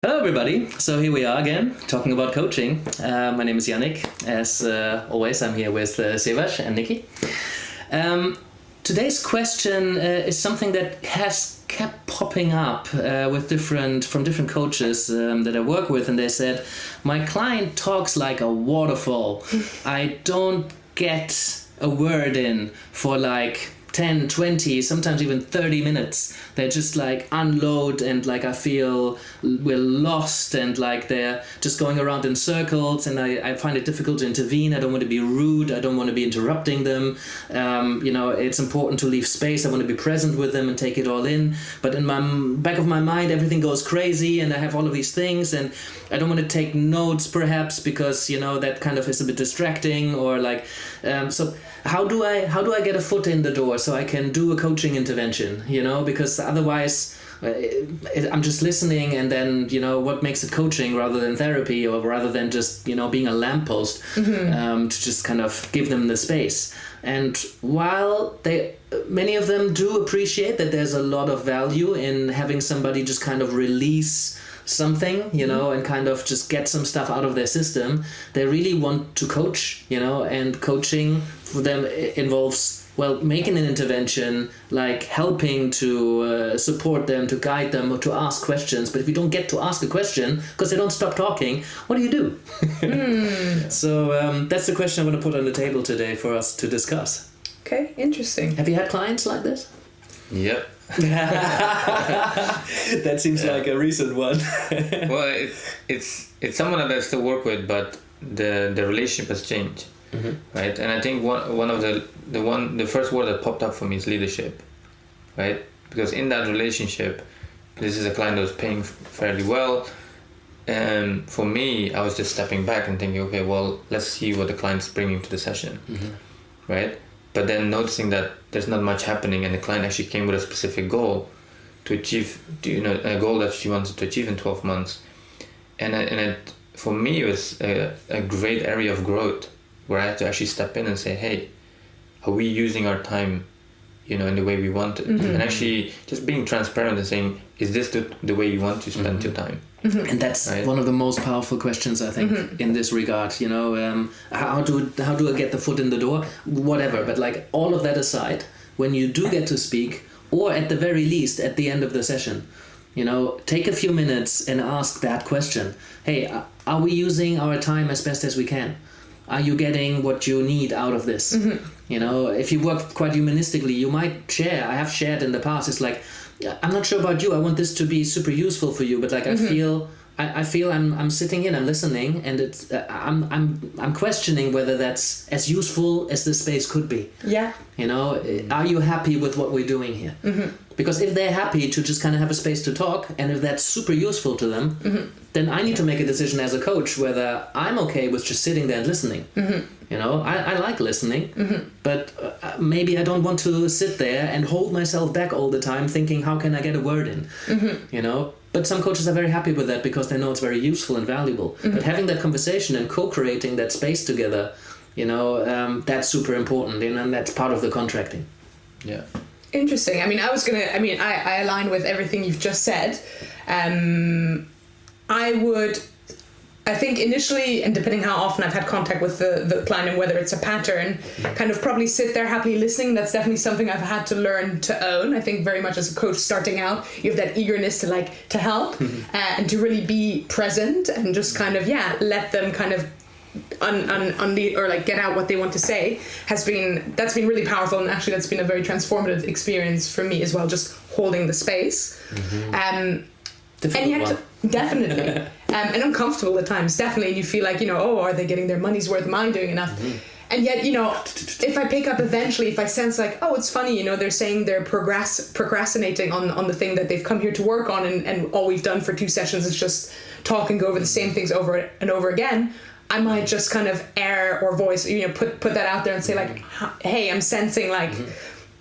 Hello everybody, so here we are again, talking about coaching. My name is Yannick. As always, I'm here with Siawash and Nicki. Today's question is something that has kept popping up from different coaches that I work with, and they said, my client talks like a waterfall. I don't get a word in for like 10, 20, sometimes even 30 minutes. They just like unload, and like I feel we're lost, and like they're just going around in circles, and I find it difficult to intervene. I don't want to be rude. I don't want to be interrupting them. It's important to leave space. I want to be present with them and take it all in. But in my back of my mind, everything goes crazy, and I have all of these things, and I don't want to take notes perhaps because, that kind of is a bit distracting, or like, so how do I get a foot in the door so I can do a coaching intervention, because otherwise I'm just listening, and then, what makes it coaching rather than therapy, or rather than just, being a lamppost, to just kind of give them the space. And while many of them do appreciate that there's a lot of value in having somebody just kind of release something, and kind of just get some stuff out of their system, they really want to coach, and coaching for them involves, making an intervention, like helping to support them, to guide them, or to ask questions. But if you don't get to ask a question because they don't stop talking, what do you do? So that's the question I'm going to put on the table today for us to discuss. Okay, interesting. Have you had clients like this? Yep. That seems like a recent one. Well, it's someone that I still work with, but the relationship has changed, right? And I think one of the first word that popped up for me is leadership, right? Because in that relationship, this is a client that was paying fairly well, and for me, I was just stepping back and thinking, okay, well, let's see what the client's bringing to the session, right? But then noticing that there's not much happening, and the client actually came with a specific goal to achieve, a goal that she wanted to achieve in 12 months. And for me, it was a great area of growth where I had to actually step in and say, hey, are we using our time, in the way we want it? And actually just being transparent and saying, is this the way you want to spend your time? And that's right? One of the most powerful questions, I think, in this regard. How do I get the foot in the door? Whatever, but like all of that aside, when you do get to speak, or at the very least at the end of the session, take a few minutes and ask that question. Hey, are we using our time as best as we can? Are you getting what you need out of this? If you work quite humanistically, you might share. I have shared in the past. It's like, I'm not sure about you. I want this to be super useful for you, but like I feel I'm sitting in, I'm listening, and it's I'm questioning whether that's as useful as this space could be. Yeah. Are you happy with what we're doing here? Because if they're happy to just kind of have a space to talk, and if that's super useful to them, then I need to make a decision as a coach whether I'm okay with just sitting there and listening. I like listening, but maybe I don't want to sit there and hold myself back all the time thinking, how can I get a word in? But some coaches are very happy with that because they know it's very useful and valuable. But having that conversation and co-creating that space together, that's super important, and that's part of the contracting. Yeah. Interesting. I align with everything you've just said. I think initially, and depending how often I've had contact with the client and whether it's a pattern, kind of probably sit there happily listening. That's definitely something I've had to learn to own. I think very much as a coach starting out, you have that eagerness to help and to really be present and just kind of, let them kind of get out what they want to say. That's been really powerful, and actually that's been a very transformative experience for me as well, just holding the space. Definitely. And uncomfortable at times, definitely. And you feel like, are they getting their money's worth? Am I doing enough? And yet, if I pick up eventually, if I sense like, oh, it's funny, they're saying they're procrastinating on the thing that they've come here to work on, and all we've done for 2 sessions is just talk and go over the same things over and over again, I might just kind of air or voice, put that out there and say like, hey, I'm sensing like,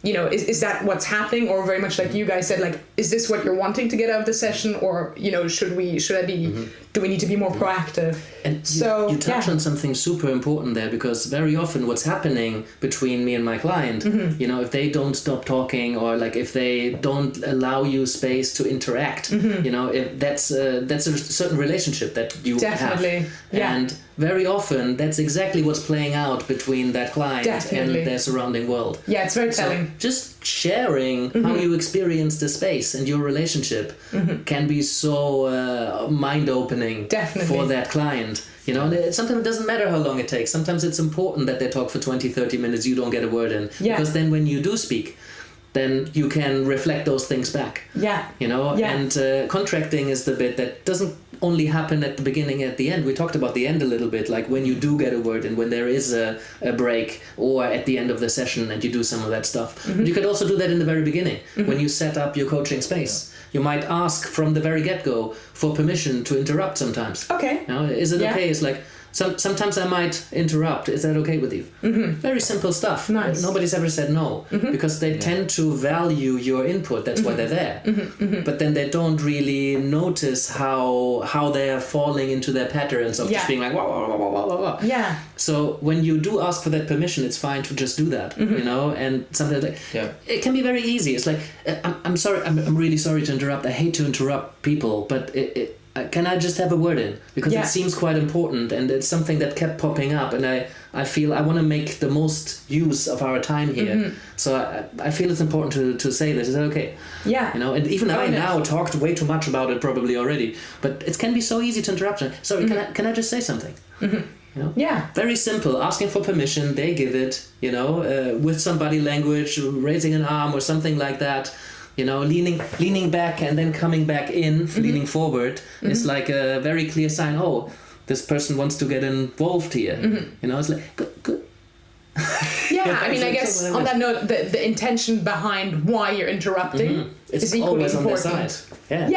is that what's happening, or very much like you guys said, like, is this what you're wanting to get out of the session, or should I be do we need to be more proactive? And you touch on something super important there, because very often what's happening between me and my client, if they don't stop talking, or like if they don't allow you space to interact, if that's a certain relationship that you Definitely. have. Yeah. And very often that's exactly what's playing out between that client Definitely. and their surrounding world. Yeah, it's very telling. So just sharing how you experience the space and your relationship can be so mind-opening Definitely. for that client. Sometimes it doesn't matter how long it takes. Sometimes it's important that they talk for 20-30 minutes, you don't get a word in. Yeah. Because then when you do speak, then you can reflect those things back. Yeah. And contracting is the bit that doesn't only happen at the beginning, at the end. We talked about the end a little bit, like when you do get a word in, when there is a break, or at the end of the session and you do some of that stuff. But you could also do that in the very beginning, when you set up your coaching space. You might ask from the very get-go for permission to interrupt sometimes. Okay. Is it okay? It's like, sometimes I might interrupt. Is that okay with you? Very simple stuff. Nice. Nobody's ever said no, because they tend to value your input. That's why they're there. But then they don't really notice how they are falling into their patterns of just being like, wah, wah, wah, wah, wah, wah, wah. Yeah. So when you do ask for that permission, it's fine to just do that, and sometimes it can be very easy. It's like, I'm sorry, I'm really sorry to interrupt. I hate to interrupt people, but can I just have a word in? Because it seems quite important, and it's something that kept popping up, and I feel I want to make the most use of our time here. So I feel it's important to say this. Is that okay? Yeah. And even I now talked way too much about it probably already, but it can be so easy to interrupt. Sorry, can I just say something? Yeah. Very simple, asking for permission, they give it, with some body language, raising an arm or something like that. Leaning back and then coming back in, leaning forward is like a very clear sign. Oh, this person wants to get involved here. It's like good. Yeah, I mean, I guess on that note, the intention behind why you're interrupting is equally always important. On their side.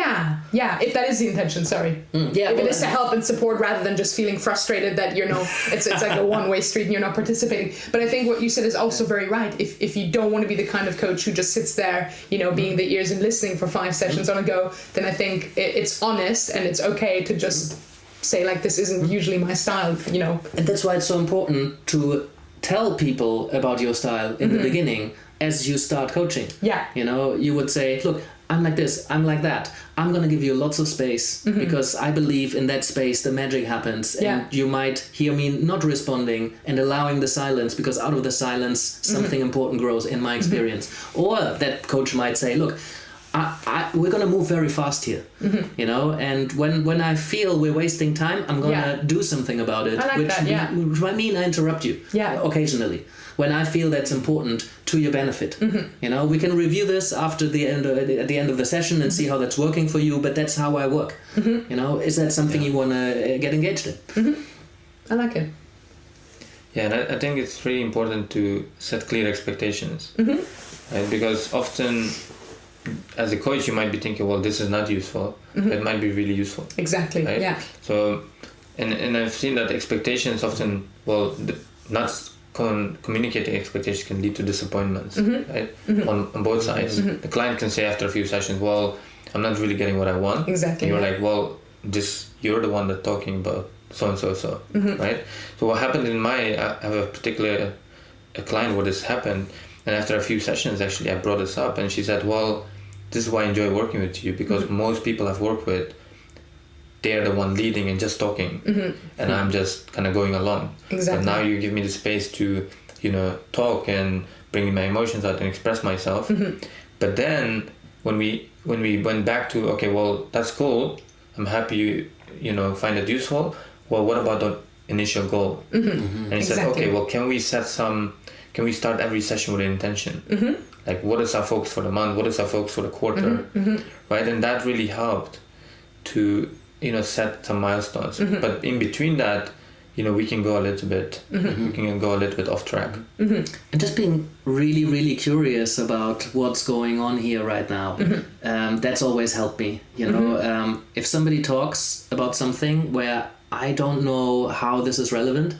Yeah. If that is the intention, sorry. If it is to help and support rather than just feeling frustrated that it's like a one-way street and you're not participating. But I think what you said is also very right. If you don't want to be the kind of coach who just sits there, being the ears and listening for 5 sessions on a go, then I think it's honest and it's okay to just say, like, this isn't usually my style. And that's why it's so important to tell people about your style in the beginning as you start coaching. Yeah. You would say, look, I'm like this, I'm like that. I'm going to give you lots of space because I believe in that space the magic happens. And you might hear me not responding and allowing the silence, because out of the silence something important grows in my experience. Or that coach might say, look, we're going to move very fast here, and when I feel we're wasting time, I'm going to do something about it. I like that, which might mean I interrupt you occasionally when I feel that's important to your benefit. We can review this after at the end of the session and see how that's working for you, but that's how I work. Is that something you want to get engaged in? I like it. Yeah, and I think it's really important to set clear expectations, right? Because often, as a coach, you might be thinking, well, this is not useful, but it might be really useful. Exactly, right? yeah. So, and I've seen that expectations often, not communicating expectations can lead to disappointments, right? On both sides. The client can say after a few sessions, well, I'm not really getting what I want. Exactly. And you're like, well, you're the one that's talking about so, right? So what happened I have a particular client where this happened, and after a few sessions, actually, I brought this up, and she said, well, this is why I enjoy working with you, because most people I've worked with, they're the one leading and just talking, and I'm just kind of going along. Exactly. But now you give me the space to, talk and bring my emotions out and express myself. But then when we went back to, okay, well, that's cool, I'm happy you find it useful. Well, what about the initial goal? And he said, okay, well, can we start every session with an intention? Like, what is our focus for the month? What is our focus for the quarter? Right? And that really helped to, set some milestones. But in between that, we can go a little bit, we can go a little bit off track. And just being really, really curious about what's going on here right now. That's always helped me. If somebody talks about something where I don't know how this is relevant.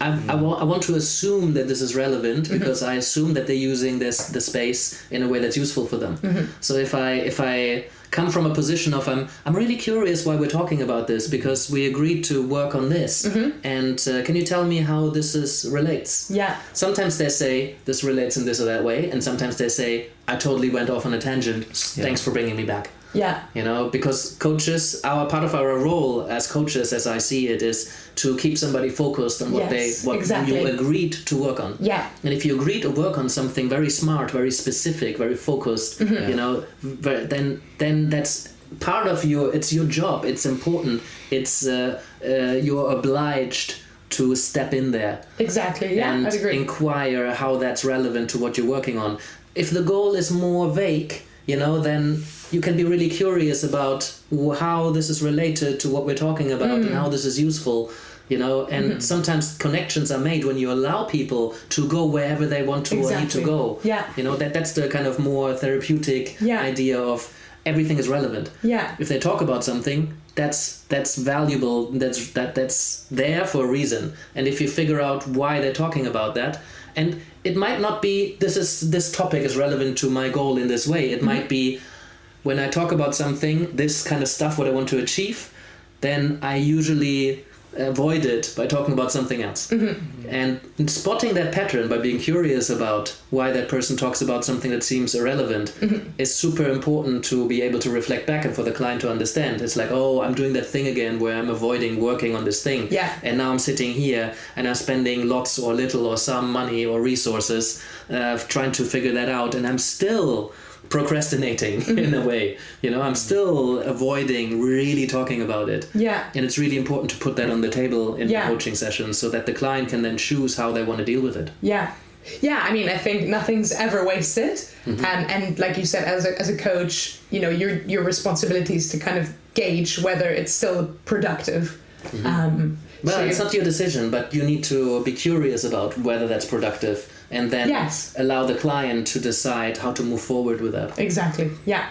I want to assume that this is relevant because I assume that they're using the space in a way that's useful for them. So if I come from a position of I'm really curious why we're talking about this because we agreed to work on this, and can you tell me how this relates? Yeah. Sometimes they say this relates in this or that way, and sometimes they say I totally went off on a tangent. Thanks for bringing me back. Yeah. You know, because coaches, part of our role as coaches, as I see it, is to keep somebody focused on what you agreed to work on. Yeah. And if you agreed to work on something very smart, very specific, very focused, you know, then that's part of it's your job. It's important. It's you're obliged to step in there. Exactly. Yeah. And I'd agree. inquire how that's relevant to what you're working on. If the goal is more vague, you know, then you can be really curious about how this is related to what we're talking about and how this is useful, you know, and sometimes connections are made when you allow people to go wherever they want to or need to go. Yeah. You know, that's the kind of more therapeutic idea of everything is relevant. Yeah. If they talk about something, that's valuable, that's there for a reason. And if you figure out why they're talking about that, and it might not be this topic is relevant to my goal in this way. It might be when I talk about something, this kind of stuff, what I want to achieve, then I usually avoid it by talking about something else. And spotting that pattern by being curious about why that person talks about something that seems irrelevant is super important to be able to reflect back and for the client to understand. It's like, oh, I'm doing that thing again where I'm avoiding working on this thing. Yeah. And now I'm sitting here and I'm spending lots or little or some money or resources trying to figure that out, and I'm still procrastinating in a way, you know, I'm still avoiding really talking about it. Yeah. And it's really important to put that on the table in the coaching session so that the client can then choose how they want to deal with it. Yeah. Yeah, I mean, I think nothing's ever wasted. And like you said, as a coach, you know, your responsibility is to kind of gauge whether it's still productive. Well, it's not your decision, but you need to be curious about whether that's productive and then allow the client to decide how to move forward with that. Exactly. Yeah.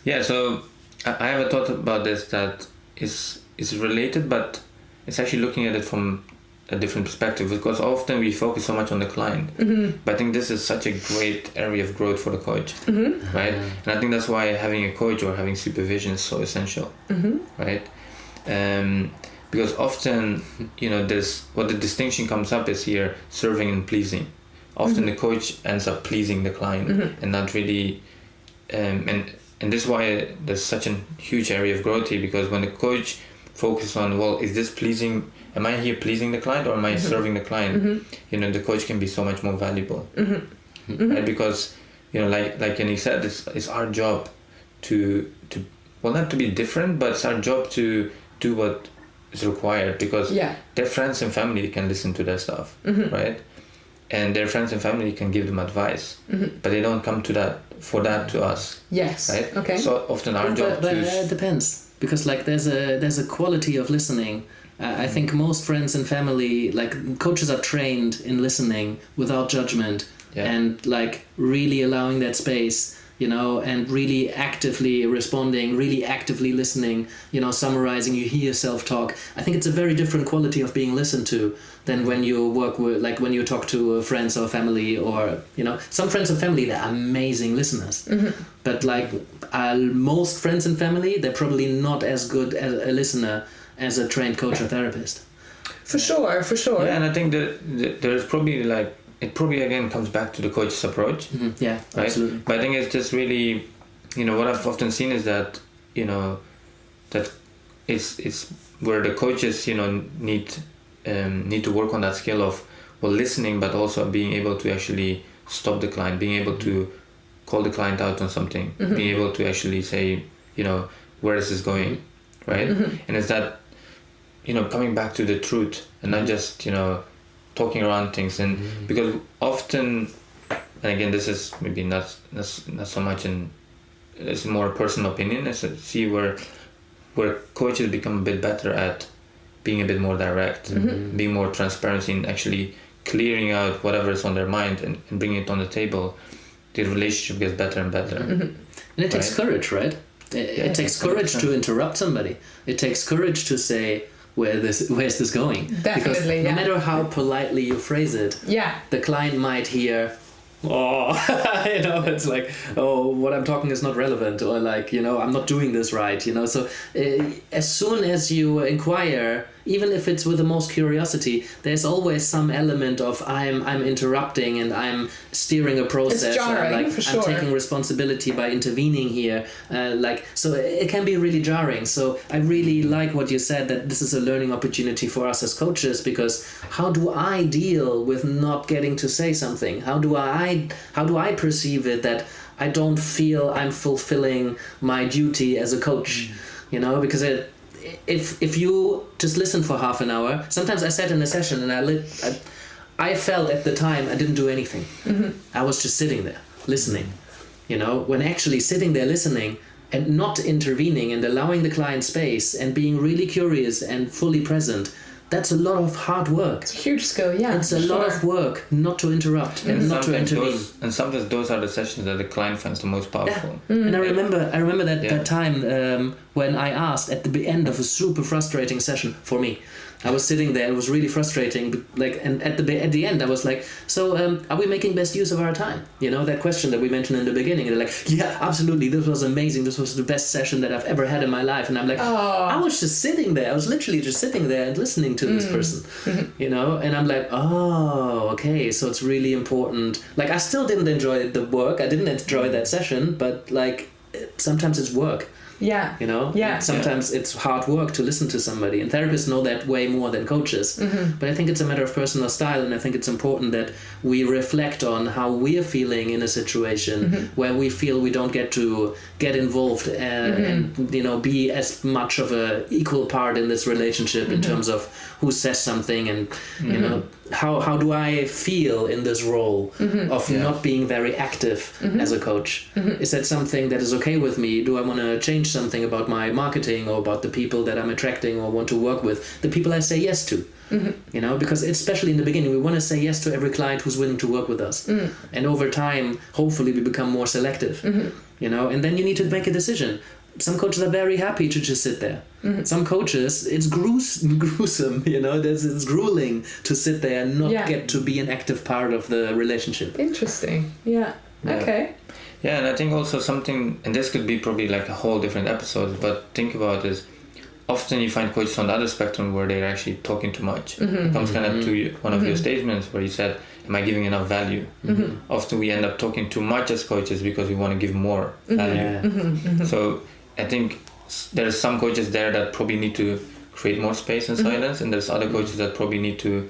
Yeah, so I have a thought about this that is related, but it's actually looking at it from a different perspective, because often we focus so much on the client. But I think this is such a great area of growth for the coach, right? And I think that's why having a coach or having supervision is so essential, right? Because often, you know, what the distinction comes up is here, serving and pleasing. Often the coach ends up pleasing the client and not really, and this is why there's such a huge area of growth here, because when the coach focuses on, well, is this pleasing, am I here pleasing the client or am I serving the client? You know, the coach can be so much more valuable, right? Because, you know, like Yannick said, it's our job to well, not to be different, but it's our job to do what is required, because their friends and family can listen to their stuff, right? And their friends and family can give them advice, but they don't come to us. Yes. Right. Okay. So often our job it depends, because like there's a quality of listening. I think most friends and family, like coaches, are trained in listening without judgment and like really allowing that space, you know, and really actively responding, really actively listening, you know, summarizing. You hear self-talk. I think it's a very different quality of being listened to than when you work with, like when you talk to friends or family, or, you know, some friends and family, they're amazing listeners. But like most friends and family, they're probably not as good as a listener as a trained coach or therapist. For sure. Yeah, and I think that there's probably like, it probably again comes back to the coach's approach. Yeah, right? Absolutely. But I think it's just really, you know, what I've often seen is that, you know, that it's where the coaches, you know, need to work on that skill of, well, listening, but also being able to actually stop the client, being able to call the client out on something, being able to actually say, you know, where is this going, right? And it's that, you know, coming back to the truth and not just, you know, talking around things. And because often, and again, this is maybe not so much it's more a personal opinion, is to see where coaches become a bit better at being a bit more direct, being more transparency, and actually clearing out whatever is on their mind and bringing it on the table. The relationship gets better and better. And it takes courage, right? It takes courage to interrupt somebody. It takes courage to say, where's this going? Definitely, because no matter how politely you phrase it, the client might hear, oh, it's like, oh, what I'm talking is not relevant, or like, I'm not doing this right, so as soon as you inquire, even if it's with the most curiosity, there's always some element of I'm interrupting and I'm steering a process. It's jarring, for sure. I'm taking responsibility by intervening here, so it can be really jarring. So I really like what you said, that this is a learning opportunity for us as coaches, because how do I deal with not getting to say something? How do I perceive it that I don't feel I'm fulfilling my duty as a coach? Because if you just listen for half an hour, sometimes I sat in a session and I felt at the time I didn't do anything. I was just sitting there listening, when actually sitting there listening and not intervening and allowing the client space and being really curious and fully present, that's a lot of hard work. It's a huge skill, yeah. It's a lot of work not to interrupt and not to intervene. And sometimes those are the sessions that the client finds the most powerful. Yeah. And I remember that time when I asked at the end of a super frustrating session for me. I was sitting there, it was really frustrating, and at the end I was like, so are we making best use of our time? That question that we mentioned in the beginning. And they're like, yeah, absolutely, this was amazing, this was the best session that I've ever had in my life. And I'm like, I was just sitting there, I was literally just sitting there and listening to this person, and I'm like, oh, okay, so it's really important. Like, I still didn't enjoy the work, I didn't enjoy that session, but like, sometimes it's work. Yeah. Sometimes it's hard work to listen to somebody, and therapists know that way more than coaches. But I think it's a matter of personal style, and I think it's important that we reflect on how we're feeling in a situation where we feel we don't get to get involved and be as much of a equal part in this relationship in terms of who says something and how do I feel in this role of not being very active as a coach? Is that something that is okay with me? Do I want to change something about my marketing or about the people that I'm attracting or want to work with, the people I say yes to? Because especially in the beginning, we want to say yes to every client who's willing to work with us. And over time, hopefully we become more selective, and then you need to make a decision. Some coaches are very happy to just sit there. Some coaches, it's gruesome, it's grueling to sit there and not get to be an active part of the relationship. Interesting. Yeah. Okay. Yeah, and I think also something, and this could be probably like a whole different episode, but think about this. Often you find coaches on the other spectrum where they're actually talking too much. It comes kind of to one of your statements where you said, am I giving enough value? Often we end up talking too much as coaches because we want to give more value. So I think there's some coaches there that probably need to create more space and silence, and there's other coaches that probably need to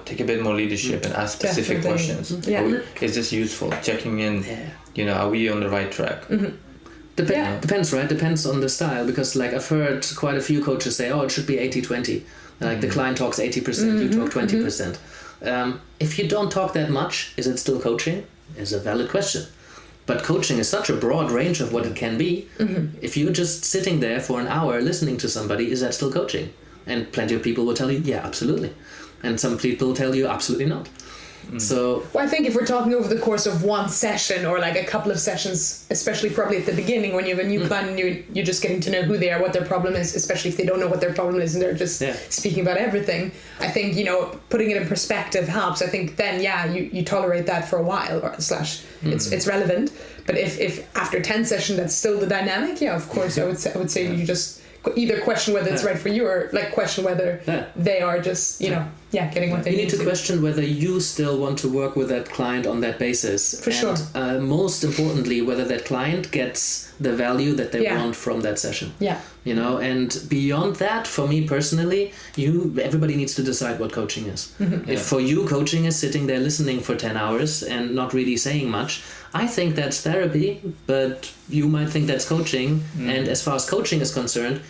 take a bit more leadership and ask specific questions. Is this useful? Checking in, are we on the right track? Depends, right? Depends on the style, because like I've heard quite a few coaches say, it should be 80-20. Like the client talks 80%, you talk 20%. If you don't talk that much, is it still coaching? Is a valid question. But coaching is such a broad range of what it can be. If you're just sitting there for an hour listening to somebody, is that still coaching? And plenty of people will tell you, yeah, absolutely. And some people tell you, absolutely not. So, well, I think if we're talking over the course of one session or like a couple of sessions, especially probably at the beginning when you have a new client and you're just getting to know who they are, what their problem is, especially if they don't know what their problem is and they're just speaking about everything. I think, putting it in perspective helps. I think then, you tolerate that for a while it's relevant. But if after 10 sessions that's still the dynamic, of course, I would say you just either question whether it's right for you or like question whether they are just getting what they need. You need to question whether you still want to work with that client on that basis. For sure. Most importantly, whether that client gets the value that they want from that session. Yeah. And beyond that, for me personally, everybody needs to decide what coaching is. If for you coaching is sitting there listening for 10 hours and not really saying much, I think that's therapy, but you might think that's coaching. And as far as coaching is concerned,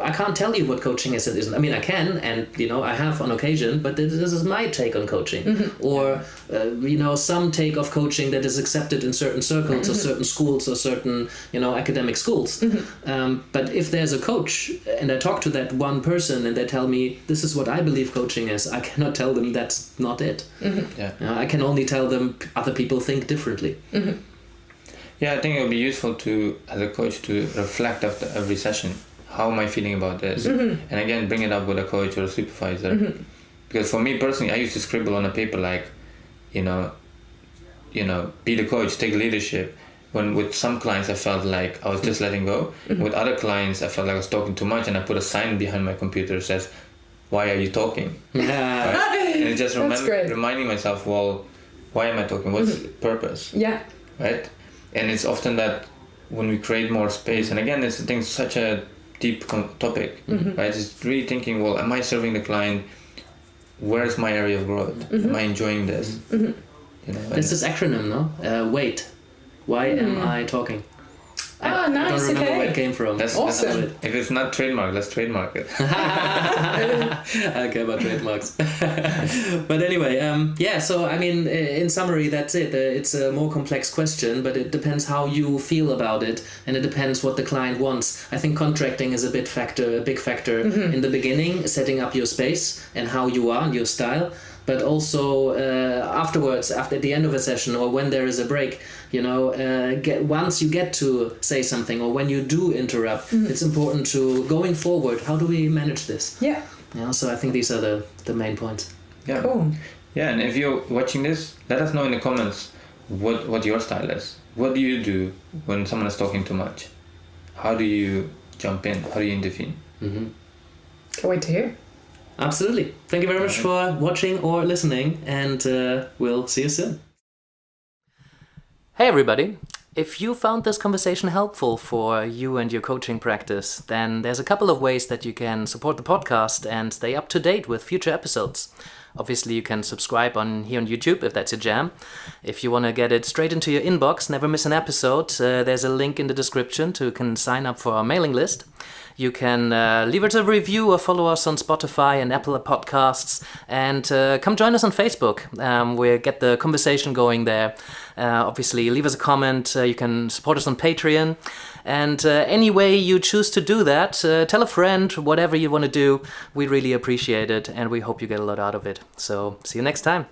I can't tell you what coaching is and isn't. I mean, I can, and I have on occasion, but this is my take on coaching, or some take of coaching that is accepted in certain circles or certain schools or certain academic schools. But if there's a coach and I talk to that one person and they tell me this is what I believe coaching is, I cannot tell them that's not it. I can only tell them other people think differently. Yeah, I think it would be useful to, as a coach, to reflect after every session. how am I feeling about this? And again, bring it up with a coach or a supervisor. Because for me personally, I used to scribble on a paper like, you know, be the coach, take leadership. When with some clients I felt like I was just letting go. With other clients I felt like I was talking too much, and I put a sign behind my computer that says, "Why are you talking?" Yeah. Right? And it's just Great. reminding myself, well, why am I talking? What's the purpose? Yeah. Right? And it's often that when we create more space, and again, it's I think such a deep topic, right? It's really thinking, well, am I serving the client? Where's my area of growth? Am I enjoying this? You know, There's this acronym, no? WAIT. Why am I talking? Ah, I nice. don't remember Okay. where it came from. That's Awesome. if it's not trademark, let's trademark it. I care about trademarks. But anyway, yeah, so I mean, in summary, that's it. It's a more complex question, but it depends how you feel about it, and it depends what the client wants. I think contracting is a big factor in the beginning, setting up your space and how you are and your style. But also afterwards, after the end of a session or when there is a break, you know, once you get to say something or when you do interrupt, it's important to, going forward, how do we manage this? Yeah. You know, so I think these are the main points. Yeah. Cool. Yeah, and if you're watching this, let us know in the comments what your style is. What do you do when someone is talking too much? How do you jump in? How do you intervene? Can't wait to hear. Absolutely. Thank you very much for watching or listening, and we'll see you soon. Hey everybody! If you found this conversation helpful for you and your coaching practice, then there's a couple of ways that you can support the podcast and stay up to date with future episodes. Obviously, you can subscribe here on YouTube if that's your jam. If you want to get it straight into your inbox, never miss an episode, there's a link in the description to can sign up for our mailing list. You can leave us a review or follow us on Spotify and Apple Podcasts, and come join us on Facebook. We'll get the conversation going there. Obviously, leave us a comment. You can support us on Patreon. And any way you choose to do that, tell a friend, whatever you want to do. We really appreciate it, and we hope you get a lot out of it. So, see you next time.